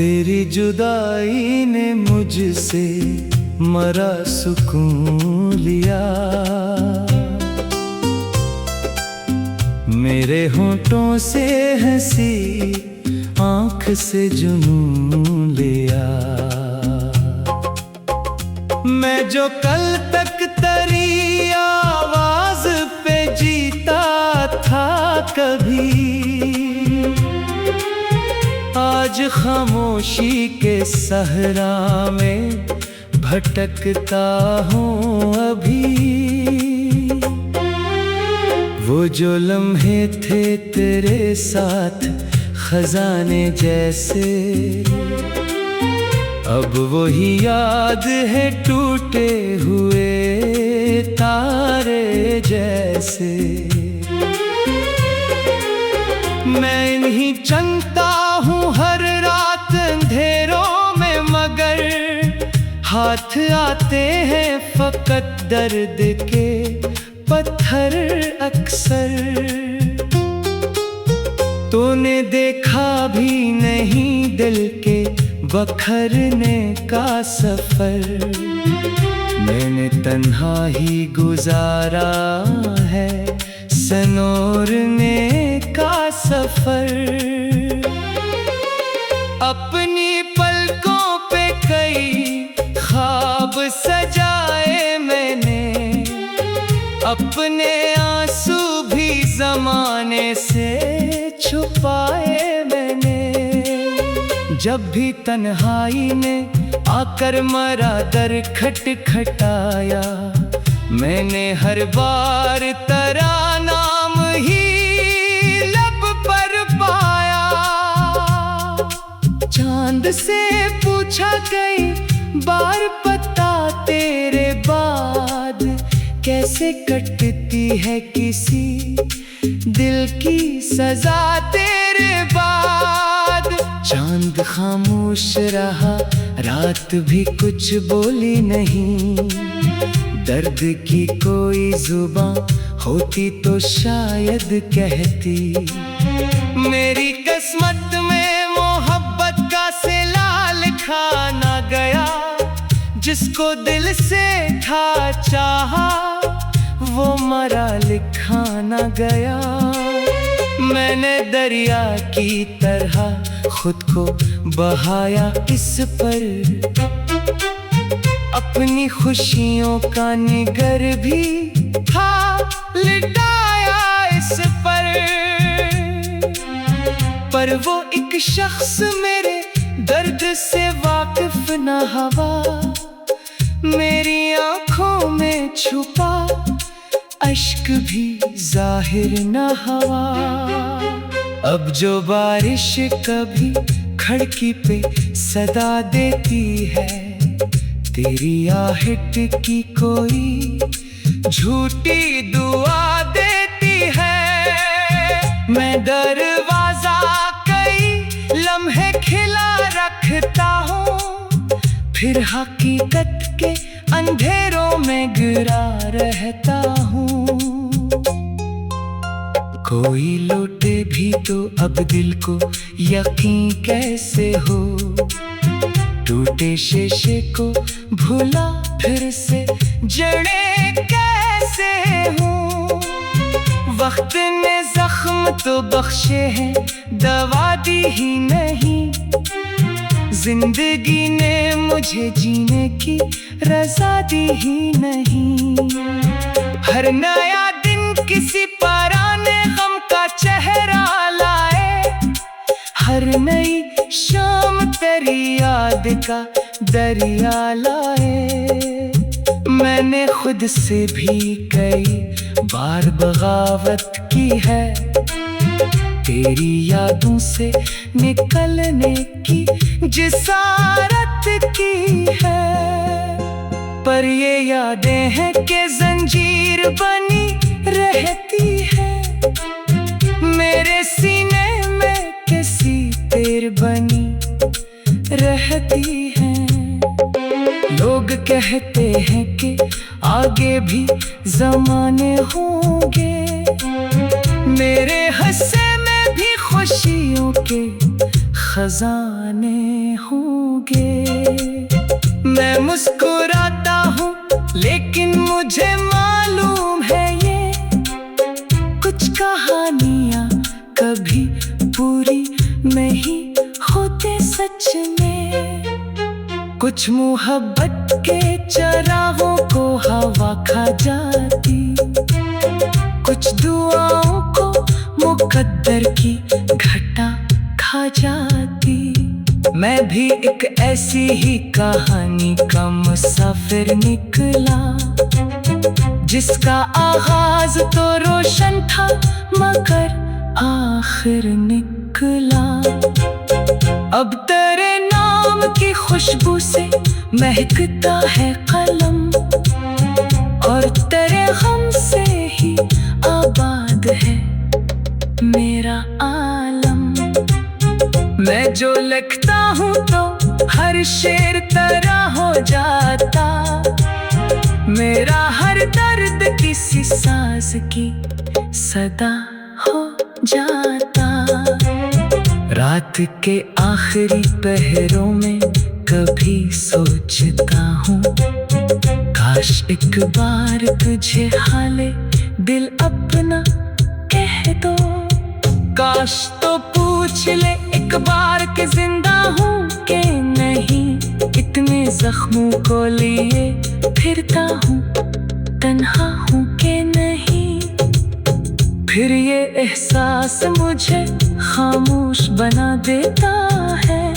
तेरी जुदाई ने मुझसे मरा सुकून लिया, मेरे होंठों से हंसी आँख से जुनून लिया। मैं जो कल तक तेरी आवाज पे जीता था कभी, आज खामोशी के सहरा में भटकता हूँ अभी। वो जो लम्हे थे तेरे साथ खजाने जैसे, अब वही याद है टूटे हुए तारे जैसे। मैं इन्हीं चलता हूँ हर रात अंधेरों में, मगर हाथ आते हैं फकत दर्द के पत्थर अक्सर। तूने देखा भी नहीं दिल के बखरने का सफर, मैंने तन्हा ही गुजारा है सनोरने का सफर। अपनी पलकों पे कई ख्वाब सजाए मैंने, अपने आंसू भी ज़माने से छुपाए मैंने। जब भी तन्हाई ने आकर मरा दर खटखटाया, मैंने हर बार तेरा नाम ही लब पर पाया। चांद से पूछा कई बार पता तेरे बाद, कैसे कटती है किसी दिल की सजा तेरे बाद। चांद खामोश रहा, रात भी कुछ बोली नहीं, दर्द की कोई जुबां होती तो शायद कहती। मेरी किस्मत में मोहब्बत का सिला लिखा ना गया, जिसको दिल से था चाहा वो मरा लिखा ना गया। मैंने दरिया की तरह खुद को बहाया इस पर, अपनी खुशियों का निगर भी था लिटाया इस पर वो एक शख्स मेरे दर्द से वाकिफ न हवा, मेरी आंखों में छुपा अश्क भी जाहिर न हवा। अब जो बारिश कभी खिड़की पे सदा देती है, तेरी आहट की कोई झूठी दुआ देती है। मैं दरवाजा कई लम्हे खिला रखता हूँ, फिर हकीकत के अंधेरों में गिरा रहता हूँ। कोई लौटे भी तो अब दिल को यकीन कैसे हो, टूटे शीशे को भूला फिर से जड़े कैसे हूँ। वक्त ने जख्म तो बख्शे हैं, दवा दी ही नहीं, जिंदगी ने मुझे जीने की रज़ा दी ही नहीं। हर नया दिन किसी पराने गम का चेहरा लाए, हर नई शाम तेरी याद का दरिया लाए। मैंने खुद से भी कई बार बगावत की है, तेरी यादों से निकलने की जिसारत की है। पर ये यादें हैं कि जंजीर बनी रहती है, मेरे सीने में किसी तीर बनी रहती है। लोग कहते हैं कि आगे भी ज़माने होंगे, मेरे हंसे में भी खुशियों के खजाने होंगे। मैं मुस्कुराता हूँ लेकिन मुझे मालूम है ये कुछ कहानियाँ कभी पूरी नहीं होते सच में। कुछ मोहब्बत के चरागों को हवा खा जाती, कुछ दुआओं को मुकद्दर की घटा खा जाती। मैं भी एक ऐसी ही कहानी का मुसाफिर निकला, जिसका आगाज तो रोशन था मगर आखिर निकला। अब तेरे नाम की खुशबू से महकता है कलम, और तेरे गम से ही आबाद है मेरा आलम। मैं जो लिखता हूँ तो हर शेर तरह हो जाता, मेरा हर दर्द किसी साज की सदा हो जाता। रात के आखिरी पहरों में कभी सोचता हूँ, काश एक बार तुझे हाले दिल अपना कह दो। काश तो पूछ ले एक बार कि जिंदा हूँ कि नहीं, इतने जख्मों को लिए फिरता हूँ, तन्हा हूँ कि नहीं। फिर ये एहसास मुझे खामोश बना देता है,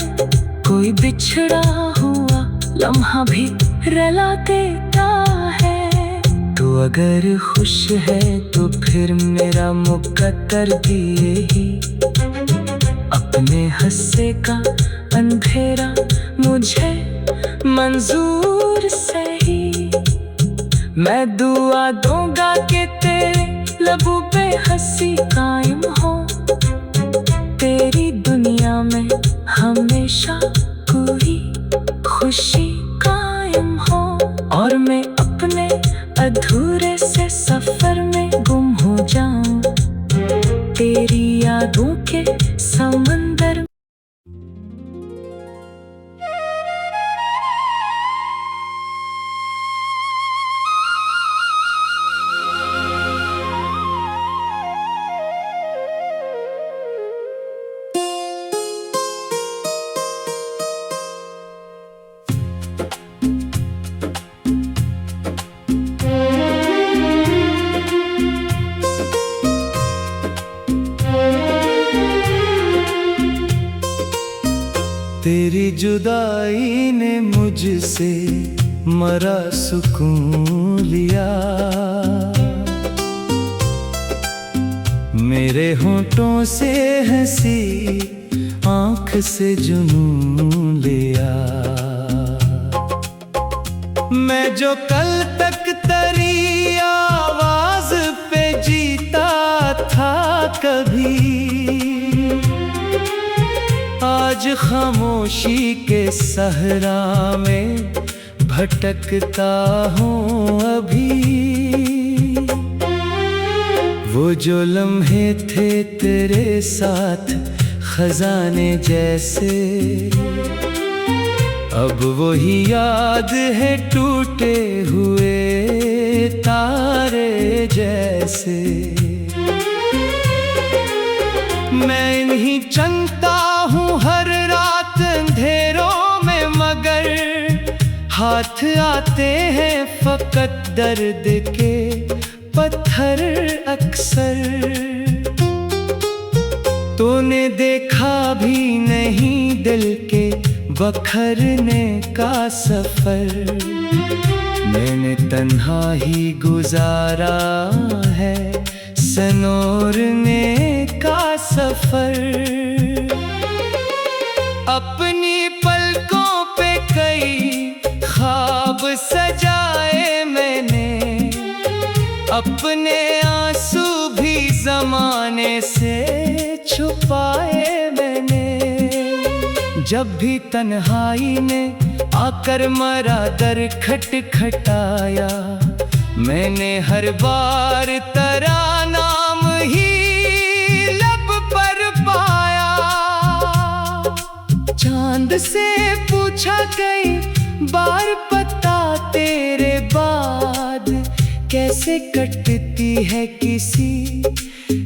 कोई बिछड़ा हुआ लम्हा भी रुला देता है। तू अगर खुश है तो फिर मेरा मुकद्दर भी यही, अपने हिस्से का अंधेरा मुझे मंजूर सही। मैं दुआ दूंगा कि तेरे लबों पे हंसी कायम हो, तेरी दुनिया में हमेशा कोई खुशी कायम हो, और मैं अपने अधूरे से सफर में गुम हो जाऊं तेरी यादों के समंदर। तेरी जुदाई ने मुझसे मरा सुकून लिया, मेरे होंठों से हंसी आँख से जुनून लिया। मैं जो कल तक तेरी आवाज पे जीता था कभी, आज खामोशी के सहरा में भटकता हूँ अभी। वो जो लम्हे थे तेरे साथ खजाने जैसे, अब वही याद है टूटे हुए तारे जैसे। मैं इन्हीं चलता हूँ हर रात अंधेरों में, मगर हाथ आते हैं फकत दर्द के पत्थर अक्सर। तूने देखा भी नहीं दिल के बखरने का सफर, मैंने तन्हा ही गुजारा है सनोरने का सफर। अपनी पलकों पे कई ख्वाब सजाए मैंने, अपने आंसू भी ज़माने से छुपाए मैंने। जब भी तन्हाई ने आकर मरा दर खटखटाया, मैंने हर बार तेरा नाम ही लब पर पाया। चांद खुद से पूछा कई बार, पता तेरे बाद कैसे कटती है किसी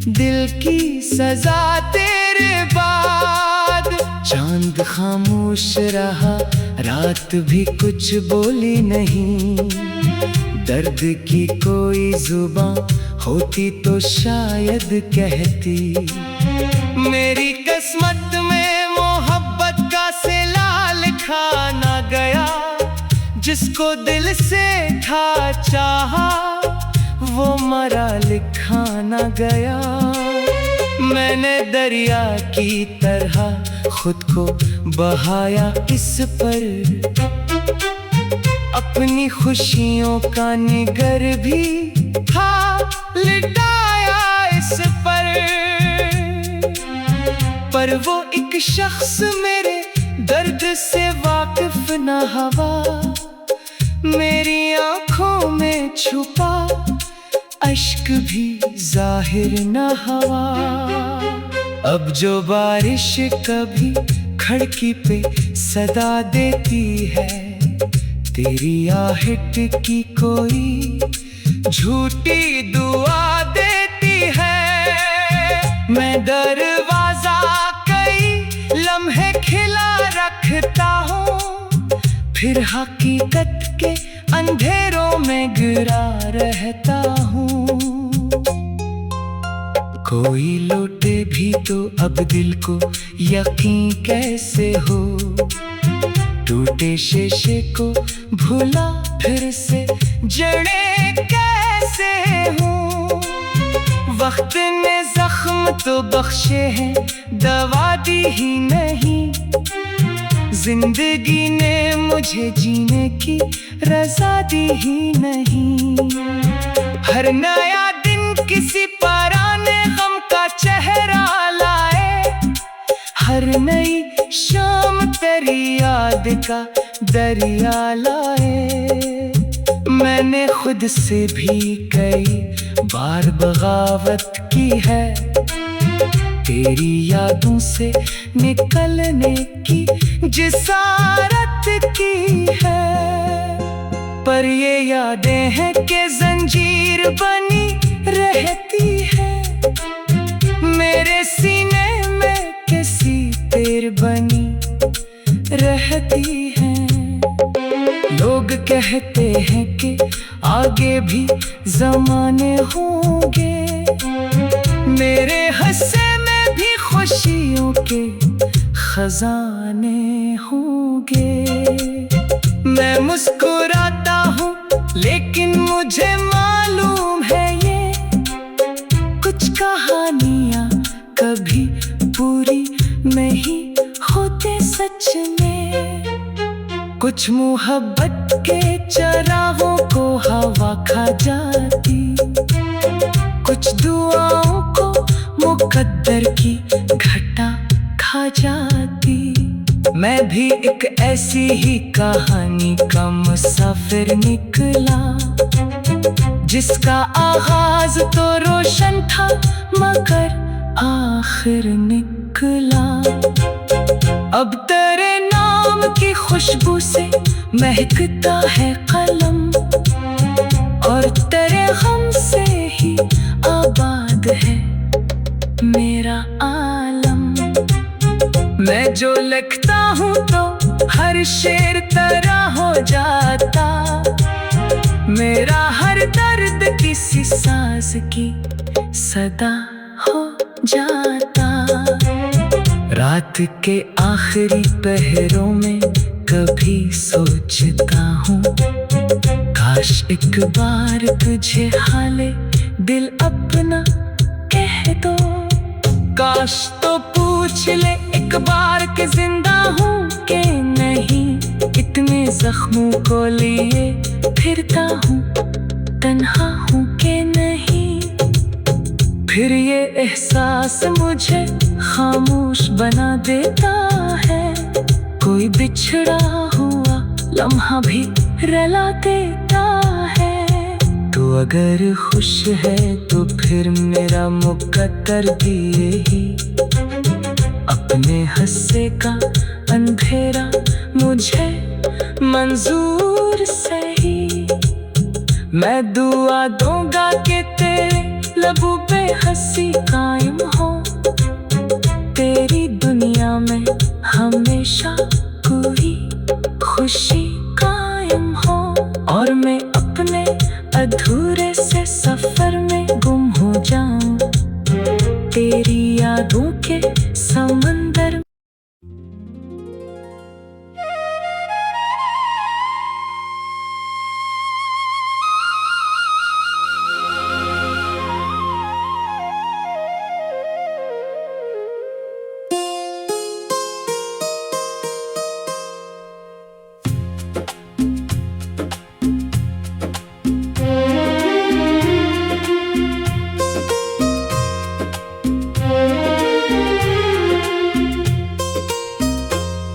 दिल की सजा तेरे बाद। चांद खामोश रहा, रात भी कुछ बोली नहीं। दर्द की कोई जुबां होती तो शायद कहती। मेरी किस्मत में मोहब्बत का सिला लिखा ना गया। जिसको दिल से था चाहा, वो मरा लिखा ना गया। मैंने दरिया की तरह खुद को बहाया इस पर। अपनी खुशियों का निगर भी था लिटाया इस पर वो एक शख्स मेरे दर्द से वाकिफ न हवा। मेरी आंखों में छुपा अश्क भी जाहिर न हवा। अब जो बारिश कभी खिड़की पे सदा देती है, तेरी आहट की कोई झूठी दुआ देती है। मैं दरवाजा कई लम्हे खिला रखता हूँ, फिर हकीकत के अंधेरों में गिरा रहता हूँ। कोई लौटे भी तो अब दिल को यकीन कैसे हो। टूटे शीशे को भूला फिर से जड़े कैसे हूँ। वक्त ने जख्म तो बख्शे हैं, दवा दी ही नहीं। जिंदगी ने मुझे जीने की रज़ा दी ही नहीं। हर नया दिन किसी पुराने गम का चेहरा लाए। हर नई शाम तेरी याद का दरिया लाए। मैंने खुद से भी कई बार बगावत की है, तेरी यादों से निकलने की जिसारत की है। पर ये यादें हैं कि जंजीर बनी रहती है। मेरे सीने में किसी तीर बनी रहती है। लोग कहते हैं कि आगे भी ज़माने होंगे, मेरे हिस्से में भी खुशियों के खजाने होंगे। मैं मुस्कुराता हूँ लेकिन मुझे मालूम है ये कुछ कहानियाँ कभी पूरी नहीं होते सच में। कुछ मोहब्बत के चरागों को हवा खा जाती, कुछ दुआओं को मुकद्दर की घटा खा जाती। मैं भी एक ऐसी ही कहानी का मुसाफिर निकला, जिसका आगाज तो रोशन था मगर आखिर निकला। अब तेरे नाम की खुशबू से महकता है कलम, और तेरे गम से ही आबाद है मेरा आलम। मैं जो लिखता हूँ तो हर शेर तरह हो जाता, मेरा हर दर्द किसी सांस की सदा हो जाता। रात के आखिरी पहरों में कभी सोचता हूँ, काश एक बार तुझे हाले दिल अपना कह दो। काश तो पूछ ले एक बार कि जिंदा हूँ कि नहीं। इतने जख्मों को लिए फिरता हूँ, तन्हा हूँ कि नहीं। फिर ये एहसास मुझे खामोश बना देता है, कोई बिछड़ा हुआ लम्हा भी रुला देता है। तू अगर खुश है तो फिर मेरा मुकद्दर भी यही, अपने हिस्से का अंधेरा मंजूर सही। मैं दुआ दूंगा कि तेरे लबों पे हंसी कायम हो, तेरी दुनिया में हमेशा कोई खुशी कायम हो, और मैं अपने अधूरे से सफर में गुम हो जाऊं तेरी यादों के समंदर में।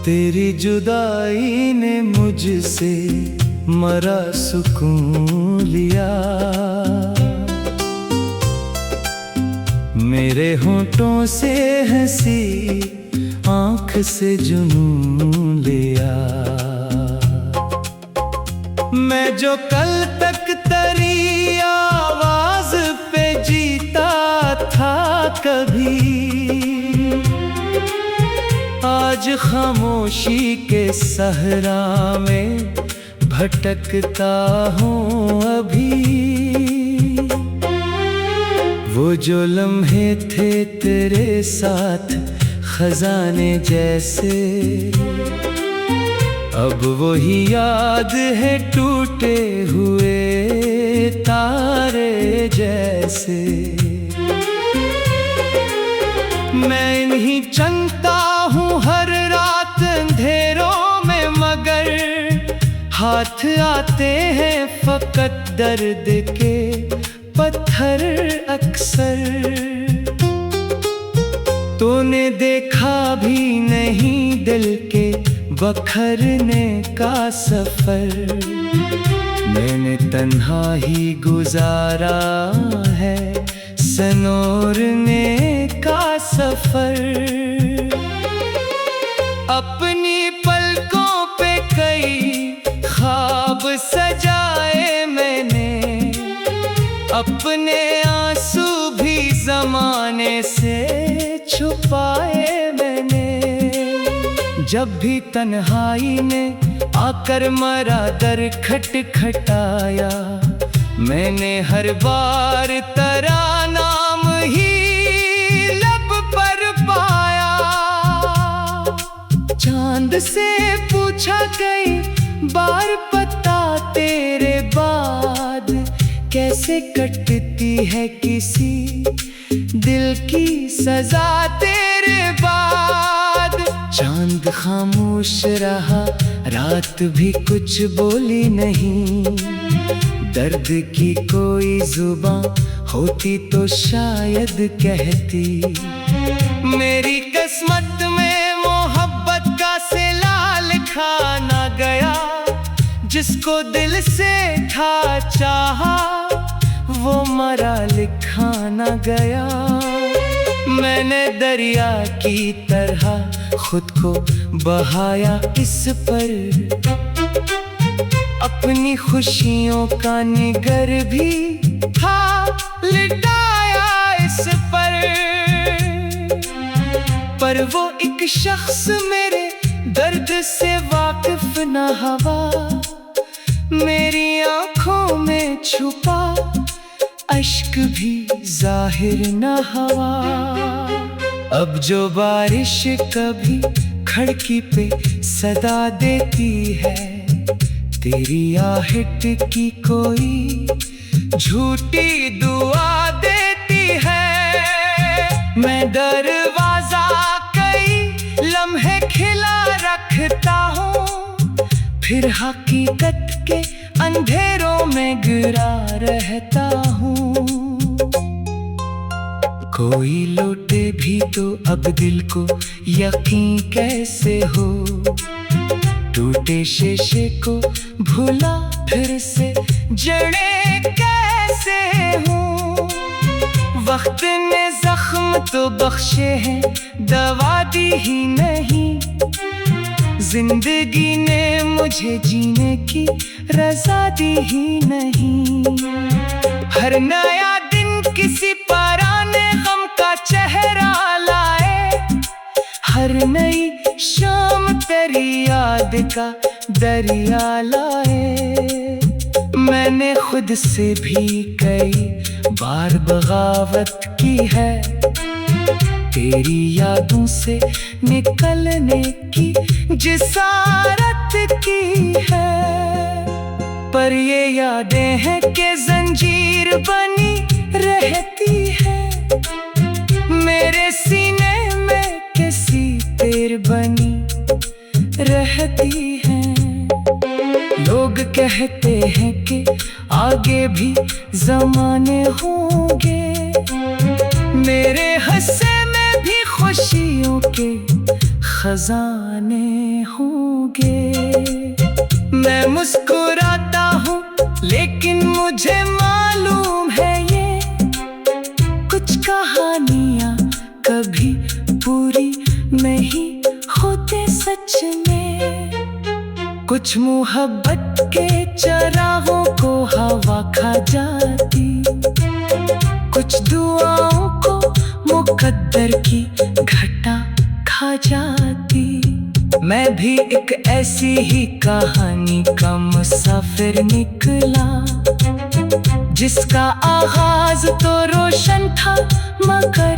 तेरी जुदाई ने मुझसे मरा सुकून लिया, मेरे होंठों से हंसी आँख से जुनून लिया। मैं जो कल तक तेरी आवाज पे जीता था कभी, आज खामोशी के सहरा में भटकता हूँ अभी। वो जो लम्हे थे तेरे साथ खजाने जैसे, अब वही याद है टूटे हुए तारे जैसे। मैं इन्हीं चंगता हूँ हर रात अंधेरों में, मगर हाथ आते हैं फकत दर्द के पत्थर अक्सर। तूने देखा भी नहीं दिल के बखरने का सफर, मैंने तन्हा ही गुजारा है सनोरने का सफर। अपनी पलकों पे कई ख्वाब सजाए मैंने, अपने आंसू भी जमाने से छुपाए मैंने। जब भी तन्हाई ने आकर मरा दर खटखटाया, मैंने हर बार तेरा नाम ही लब पर पाया। चांद से पूछा कई बार पता तेरे बाद, कैसे कटती है किसी दिल की सजा तेरे बाद। चांद खामोश रहा, रात भी कुछ बोली नहीं, दर्द की कोई जुबां होती तो शायद कहती। मेरी किस्मत में मोहब्बत का सिला लिखा ना गया, जिसको दिल से था चाहा वो मरा लिखा ना गया। मैंने दरिया की तरह खुद को बहाया इस पर, अपनी खुशियों का निगर भी था लिटाया इस पर वो एक शख्स मेरे दर्द से वाकिफ न हवा, मेरी आंखों में छुपा अश्क भी जाहिर न हवा। अब जो बारिश कभी खिड़की पे सदा देती है, तेरी आहट की कोई झूठी दुआ देती है। मैं दरवाजा कई लम्हे खिला रखता हूँ, फिर हकीकत के अंधेरों में गिरा रहता हूँ। कोई लौटे भी तो अब दिल को यकीन कैसे हो, टूटे शीशे को भूला फिर से जड़े कैसे हूँ। वक्त ने जख्म तो बख्शे हैं, दवा दी ही नहीं, जिंदगी ने मुझे जीने की रज़ा दी ही नहीं। हर नया दिन किसी पुराने गम का चेहरा लाए, हर नई शाम तेरी याद का दरिया लाए। मैंने खुद से भी कई बार बगावत की है, तेरी यादों से निकलने की जिसारत की है। पर ये यादें हैं कि जंजीर बनी रहती है, मेरे सीने में किसी तीर बनी रहती है। लोग कहते हैं कि आगे भी ज़माने होंगे, मेरे हंसे में भी खुशियों के खजाने होंगे। मैं मुस्कुराता हूँ लेकिन मुझे मालूम है ये कुछ कहानियाँ कभी पूरी नहीं होते सच में। कुछ मोहब्बत के चरागों को हवा खा जाती, कुछ दुआओं को मुकद्दर की घटा खा जाती। मैं भी एक ऐसी ही कहानी का मुसाफिर निकला, जिसका आगाज तो रोशन था मगर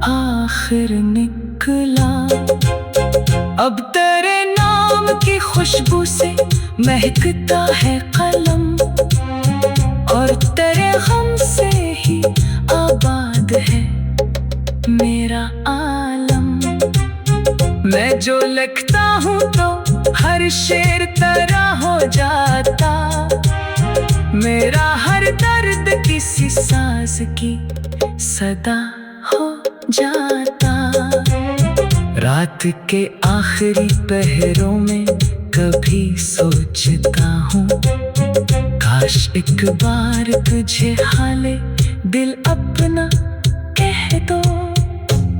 आखिर निकला। अब तेरे नाम की खुशबू से महकता है कलम, और तेरे गम से ही आबाद है मेरा आलम। मैं जो लिखता हूँ तो हर शेर तरह हो जाता, मेरा हर दर्द किसी सांस की सदा हो जाता। रात के आखिरी पहरों में कभी सोचता हूँ, काश एक बार तुझे हाले दिल अपना कह दो।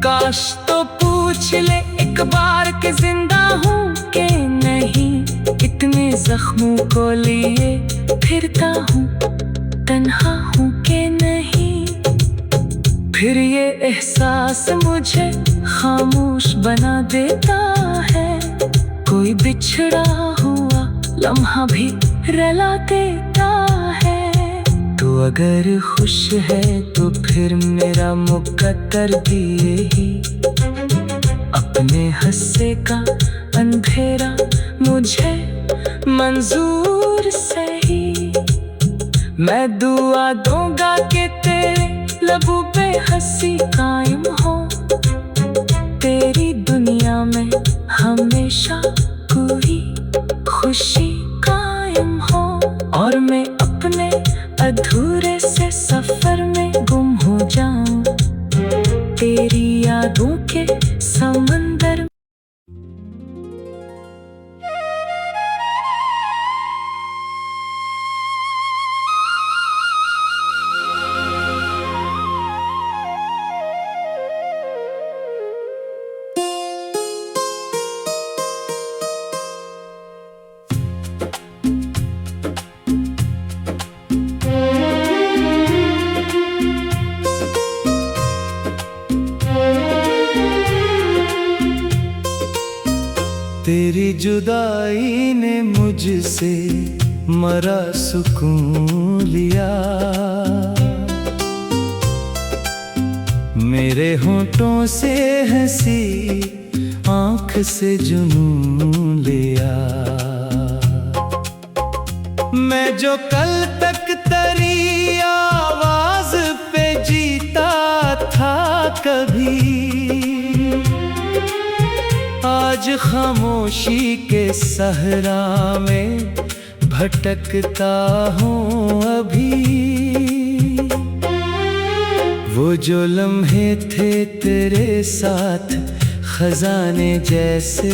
काश तो पूछ ले एक बार कि जिंदा हूँ कि नहीं, इतने जख्मों को लिए फिरता हूँ, तन्हा हूँ कि नहीं। फिर ये एहसास मुझे खामोश बना देता है, कोई बिछड़ा हुआ लम्हा भी रुला देता है। तो अगर खुश है तो फिर मेरा मुकद्दर दिए ही अपने हिस्से का अंधेरा मुझे मंजूर सही। मैं दुआ दूंगा कि तेरे लबों पे हंसी कायम हो, तेरी दुनिया में हमेशा कोई खुशी कायम हो, और मैं अपने अधूरे से सफर में गुम हो जाऊं तेरी यादों के समंदर। तेरी जुदाई ने मुझसे मरा सुकून लिया, मेरे होंठों से हंसी आँख से जुनून लिया। मैं जो कल तक तेरी आवाज पे जीता था कभी, आज खामोशी के सहरा में भटकता हूँ अभी। वो जो लम्हे थे तेरे साथ खजाने जैसे,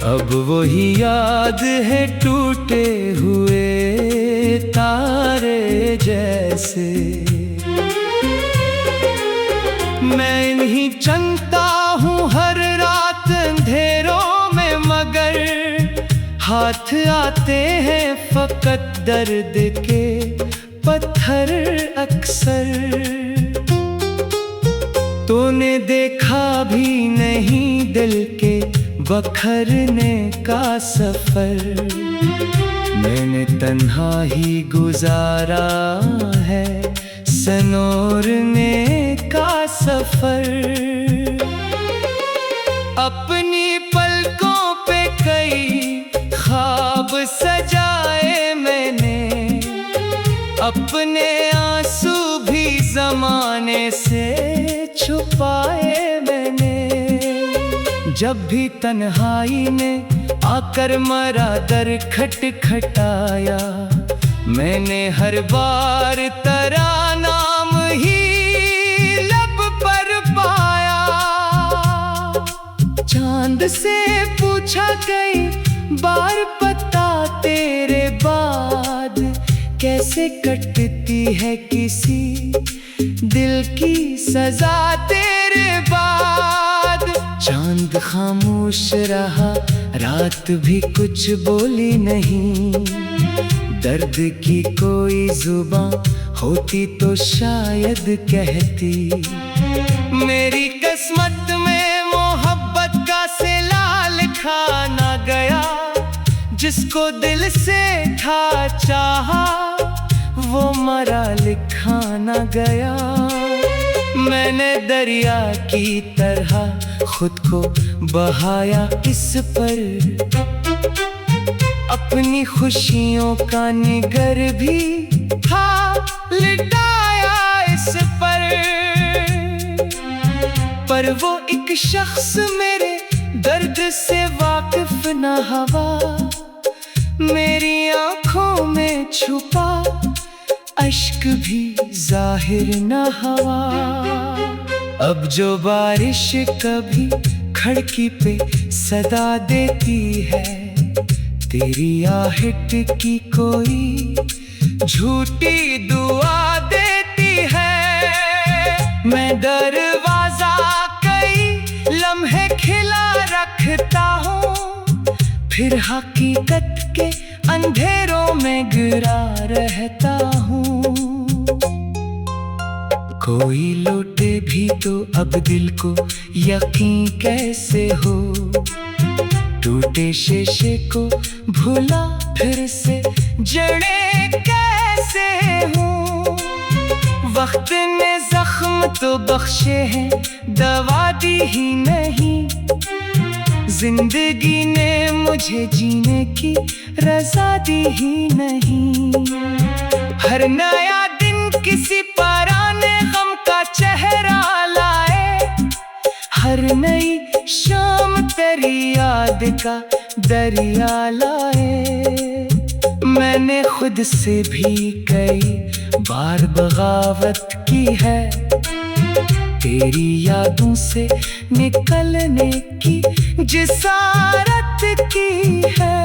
अब वही याद है टूटे हुए तारे जैसे। मैं इन्हीं चलता हूँ हर रात अंधेरों साथ आते हैं फकत दर्द के पत्थर अक्सर। तूने देखा भी नहीं दिल के बखरने का सफर। मैंने तन्हा ही गुजारा है सनोरने का सफर। अपनी पलकों पे कई ख्वाब सजाए मैंने, अपने आंसू भी ज़माने से छुपाए मैंने। जब भी तन्हाई ने आकर मरा दर खटखटाया, मैंने हर बार तेरा नाम ही लब पर पाया। चांद से पूछा कई बार पता तेरे बाद, कैसे कटती है किसी दिल की सजा तेरे बाद। चांद खामोश रहा, रात भी कुछ बोली नहीं। दर्द की कोई जुबां होती तो शायद कहती। मेरी किस्मत में मोहब्बत का सिला लिखा ना गया, जिसको दिल से था चाहा वो मरा लिखा ना गया। मैंने दरिया की तरह खुद को बहाया इस पर, अपनी खुशियों का निगर भी था लिटाया इस पर वो एक शख्स मेरे दर्द से वाकिफ न हवा, मेरी आंखों में छुपा अश्क भी जाहिर न हवा। अब जो बारिश कभी खिड़की पे सदा देती है, तेरी आहट की कोई झूठी दुआ देती है। मैं दरवाजा कई लम्हे खिला रखता हूँ, फिर हकीकत के अंधेरों में गिरा रहता हूँ। कोई लौटे भी तो अब दिल को यकीन कैसे हो, टूटे शीशे को भूला फिर से जड़े कैसे हूँ। वक्त ने जख्म तो बख्शे हैं, दवा दी ही नहीं। जिंदगी ने मुझे जीने की रज़ा दी ही नहीं। हर नया दिन किसी पराने गम का चेहरा लाए, हर नई शाम तेरी याद का दरिया लाए। मैंने खुद से भी कई बार बगावत की है, तेरी यादों से निकलने की जिसारत की है।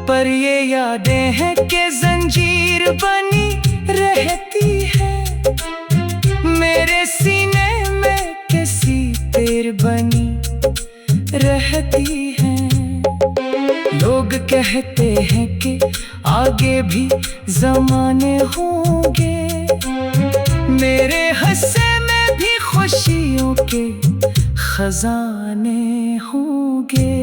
पर ये यादें हैं कि जंजीर बनी रहती है, मेरे सीने में किसी तीर बनी रहती है। लोग कहते हैं कि आगे भी ज़माने होंगे, मेरे हिस्से में भी खुशियों के खजाने होंगे।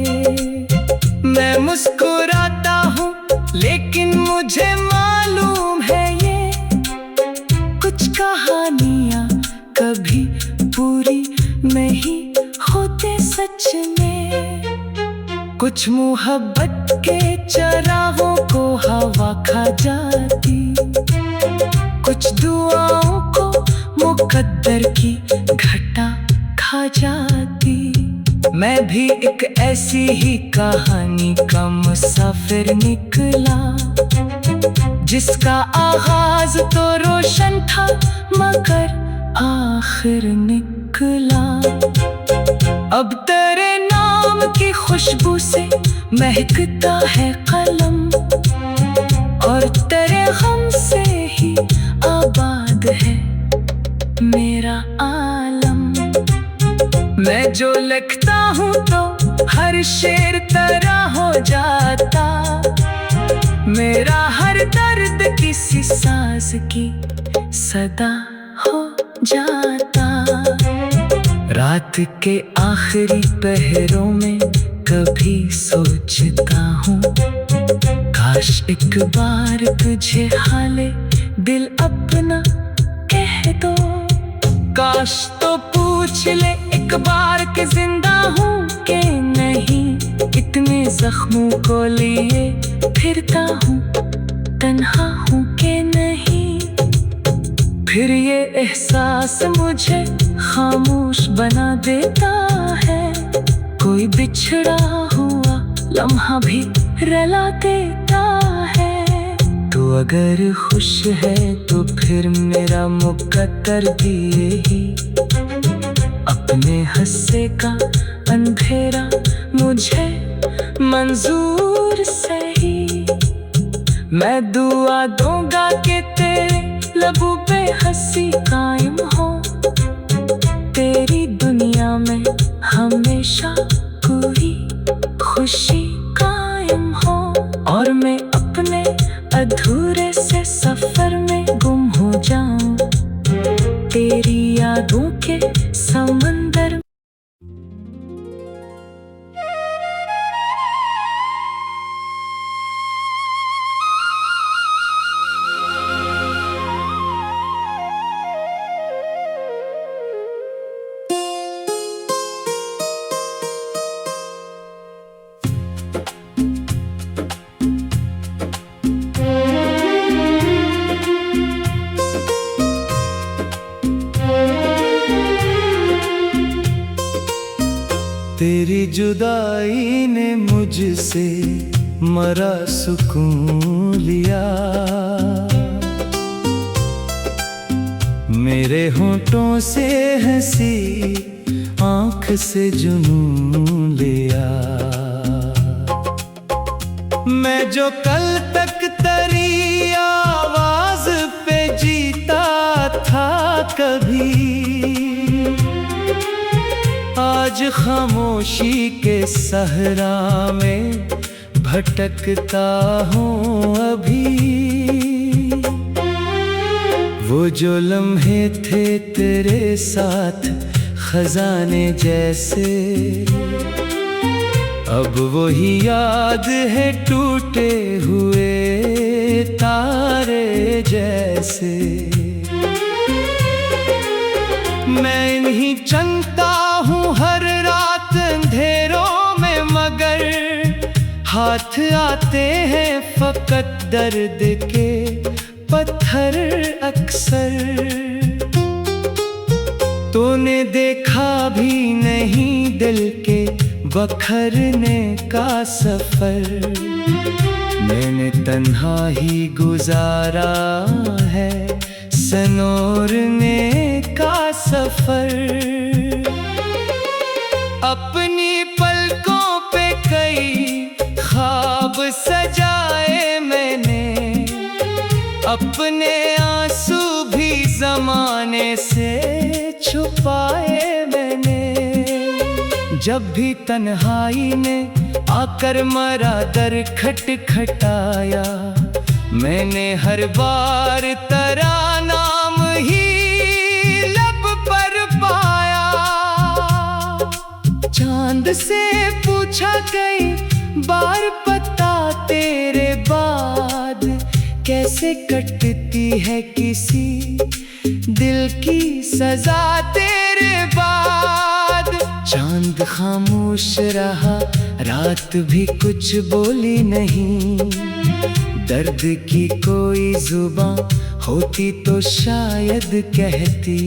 मैं मुस्कुराता हूँ लेकिन मुझे मालूम है ये कुछ कहानियाँ कभी पूरी नहीं होते सच में। कुछ मोहब्बत के चरागों को हवा खा जाती, कुछ दुआओं को मुकद्दर की घटा खा जाती। मैं भी एक ऐसी ही कहानी का मुसाफिर निकला, जिसका आगाज तो रोशन था मगर आखिर निकला। अब तेरे नाम की खुशबू से महकता है कलम, और तेरे गम से ही आबाद है मेरा आलम। मैं जो लिखता हूँ तो हर शेर तरह हो जाता, मेरा हर दर्द किसी साज की सदा हो जाता। रात के आखिरी पहरों में कभी सोचता हूँ, काश एक बार तुझे हाले दिल अपना कह दो। काश तो पूछ ले एक बार कि जिंदा हूँ कि नहीं, इतने जख्मों को लिए फिरता हूँ, तन्हा हूँ कि नहीं। फिर ये एहसास मुझे खामोश बना देता है, कोई बिछड़ा हुआ लम्हा भी रुला देता है। तू अगर खुश है तो फिर मेरा मुकद्दर भी यही, अपने हिस्से का अंधेरा मुझे मंजूर सही। मैं दुआ दूंगा कि तेरे लबों पे हंसी कायम हो, तेरी दुनिया में हमेशा कोई खुशी कायम हो, और मैं अपने अधूरे से सफर में गुम हो जाऊं तेरी यादों के समंदर। तेरी जुदाई ने मुझसे मरा सुकून लिया, मेरे होंठों से हंसी आँख से जुनून लिया। मैं जो कल तक तेरी आवाज पे जीता था कभी, आज खामोशी के सहरा में भटकता हूँ अभी। वो जो लम्हे थे तेरे साथ खजाने जैसे, अब वही याद है टूटे हुए तारे जैसे। मैं इन्हीं चलता हूँ हर रात अंधेरों में, मगर हाथ आते हैं फकत दर्द के पत्थर अक्सर। तूने देखा भी नहीं दिल के बखरने का सफर, मैंने तन्हा ही गुजारा है सनोरने का सफर। अपनी पलकों पे कई ख्वाब सजाए मैंने, अपने आंसू भी जमाने से छुपाए मैंने। जब भी तन्हाई ने आकर मरा दर खटखटाया, मैंने हर बार तेरा नाम ही लब पर पाया। चांद से पूछा कई बार पता तेरे बाद, कैसे कटती है किसी दिल की सजा तेरे बाद। चांद खामोश रहा, रात भी कुछ बोली नहीं, दर्द की कोई जुबां होती तो शायद कहती।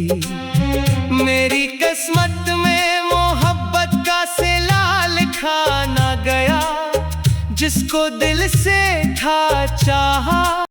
मेरी किस्मत में मोहब्बत का सिला लिखा ना गया, जिसको दिल से था चाहा